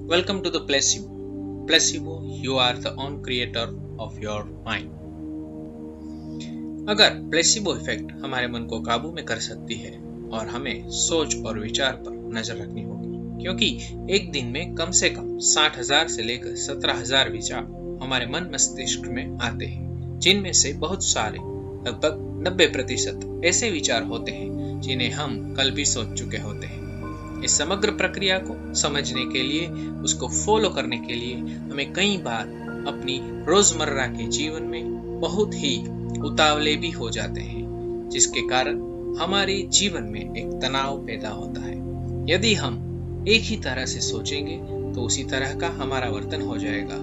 Welcome to the Placebo. Placebo, you are the own creator of your mind. अगर placebo effect हमारे मन को काबू में कर सकती है और हमें सोच और विचार पर नजर रखनी होगी, क्योंकि एक दिन में कम से कम 60,000 से लेकर 17,000 विचार हमारे मन मस्तिष्क में आते हैं, जिनमें से बहुत सारे लगभग 90% ऐसे विचार होते हैं जिन्हें हम कल भी सोच चुके होते हैं। इस समग्र प्रक्रिया को समझने के लिए, उसको फॉलो करने के लिए हमें कई बार अपनी रोजमर्रा के जीवन में बहुत ही उतावले भी हो जाते हैं, जिसके कारण हमारे जीवन में एक तनाव पैदा होता है। यदि हम एक ही तरह से सोचेंगे तो उसी तरह का हमारा वर्तन हो जाएगा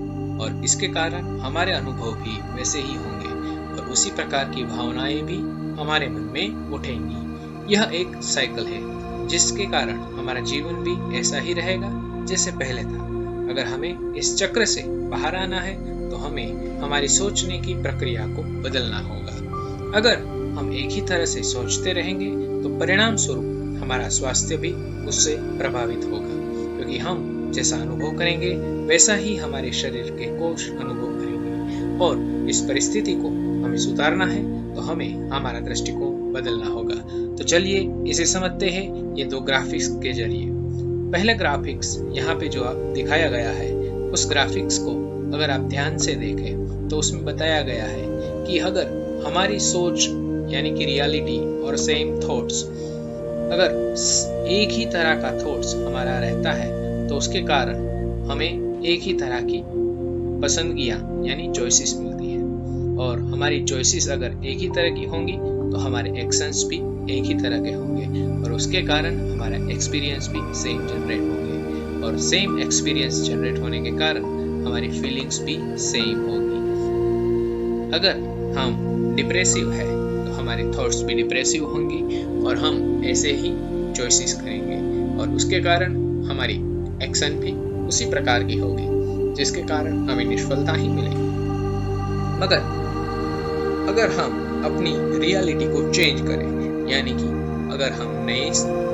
और इसके कारण हमारे अनुभव भी वैसे ही होंगे और उसी प्रकार की भावनाएं भी हमारे मन में उठेंगी। यह एक साइकिल है जिसके कारण हमारा जीवन भी ऐसा ही रहेगा जैसे पहले था। अगर हमें इस चक्र से बाहर आना है तो हमें हमारी सोचने की प्रक्रिया को बदलना होगा। अगर हम एक ही तरह से सोचते रहेंगे तो परिणाम स्वरूप हमारा स्वास्थ्य भी उससे प्रभावित होगा, क्योंकि हम जैसा अनुभव करेंगे वैसा ही हमारे शरीर के कोश अनुभव करेंगे और इस परिस्थिति को हमें सुधारना है तो हमें हमारा दृष्टिकोण बदलना होगा। तो चलिए इसे समझते हैं ये दो ग्राफिक्स के जरिए। पहले ग्राफिक्स यहाँ पे जो आप दिखाया गया है, उस ग्राफिक्स को अगर आप ध्यान से देखें तो उसमें बताया गया है कि अगर हमारी सोच यानी कि रियलिटी और सेम थॉट्स, अगर एक ही तरह का थॉट्स हमारा रहता है तो उसके कारण हमें एक ही तरह की पसंदगियां यानी चॉइसेस मिलती है और हमारी चॉइसेस अगर एक ही तरह की होंगी तो हमारे एक्शंस भी एक ही तरह के होंगे और उसके कारण हमारा एक्सपीरियंस भी सेम जनरेट होंगे और सेम एक्सपीरियंस जनरेट होने के कारण हमारी फीलिंग्स भी सेम होगी। अगर हम डिप्रेसिव है तो हमारी थॉट्स भी डिप्रेसिव होंगी और हम ऐसे ही चॉइसेस करेंगे और उसके कारण हमारी एक्शन भी उसी प्रकार की होगी, जिसके कारण हमें निष्फलता ही मिलेगी। मगर अगर हम अपनी रियलिटी को चेंज करें, यानी कि अगर हम नए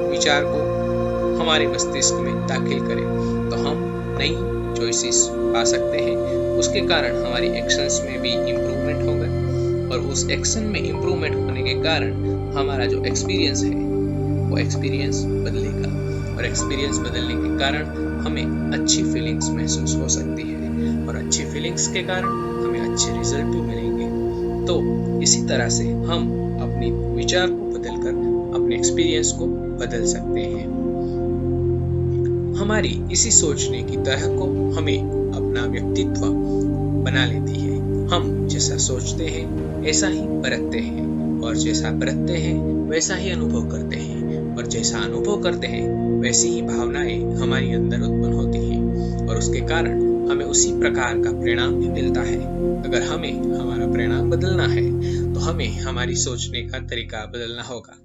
विचार को हमारे मस्तिष्क में दाखिल करें तो हम नई चॉइसेस पा सकते हैं। उसके कारण हमारी एक्शंस में भी इम्प्रूवमेंट होगा और उस एक्शन में इम्प्रूवमेंट होने के कारण हमारा जो एक्सपीरियंस है वो एक्सपीरियंस बदलेगा और एक्सपीरियंस बदलने के कारण हमें अच्छी फीलिंग्स महसूस हो सकती है और अच्छी फीलिंग्स के कारण हमें अच्छे रिजल्ट भी मिलेंगे। तो इसी तरह से हम अपने विचार को बदलकर अपने एक्सपीरियंस को बदल सकते हैं। हमारी इसी सोचने की तरह को हमें अपना व्यक्तित्व बना लेती है। हम जैसा सोचते हैं ऐसा ही बरतते हैं और जैसा बरतते हैं वैसा ही अनुभव करते हैं और जैसा अनुभव करते हैं वैसी ही भावनाएं हमारी अंदर उत्पन्न होती हैं और उसके कारण हमें उसी प्रकार का परिणाम भी मिलता है। अगर हमें हमारा परिणाम बदलना है तो हमें हमारी सोचने का तरीका बदलना होगा,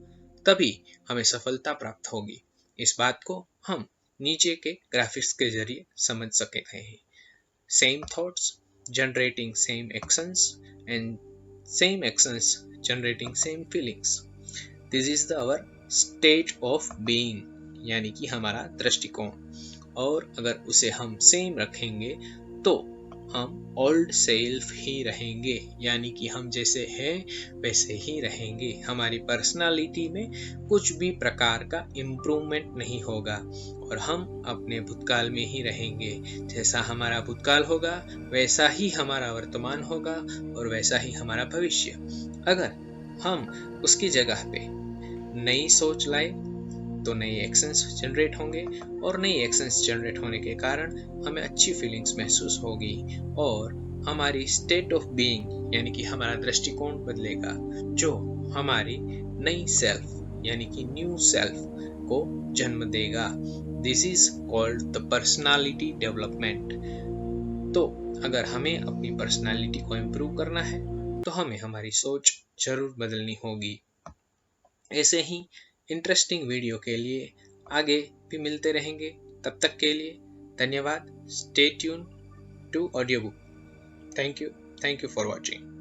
तभी हमें सफलता प्राप्त होगी। इस बात को हम नीचे के ग्राफिक्स के जरिए समझ सकते हैं। Same thoughts generating same actions and same actions generating same feelings. This is our state of being, यानी कि हमारा दृष्टिकोण। और अगर उसे हम सेम रखेंगे तो हम ओल्ड सेल्फ ही रहेंगे, यानी कि हम जैसे हैं वैसे ही रहेंगे। हमारी पर्सनालिटी में कुछ भी प्रकार का इम्प्रूवमेंट नहीं होगा और हम अपने भूतकाल में ही रहेंगे। जैसा हमारा भूतकाल होगा वैसा ही हमारा वर्तमान होगा और वैसा ही हमारा भविष्य। अगर हम उसकी जगह पे नई सोच लाए तो नए एक्शंस जनरेट होंगे और नए एक्शंस जनरेट होने के कारण हमें अच्छी फीलिंग्स महसूस होगी और हमारी स्टेट ऑफ बीइंग यानी कि हमारा दृष्टिकोण बदलेगा, जो हमारी नई सेल्फ यानी कि न्यू सेल्फ को जन्म देगा। This is called the personality development. तो अगर हमें अपनी पर्सनालिटी को इम्प्रूव करना है तो हमें हमारी सोच जरूर बदलनी होगी। ऐसे ही इंटरेस्टिंग वीडियो के लिए आगे भी मिलते रहेंगे। तब तक के लिए धन्यवाद। Stay tune to audio book. Thank you for watching.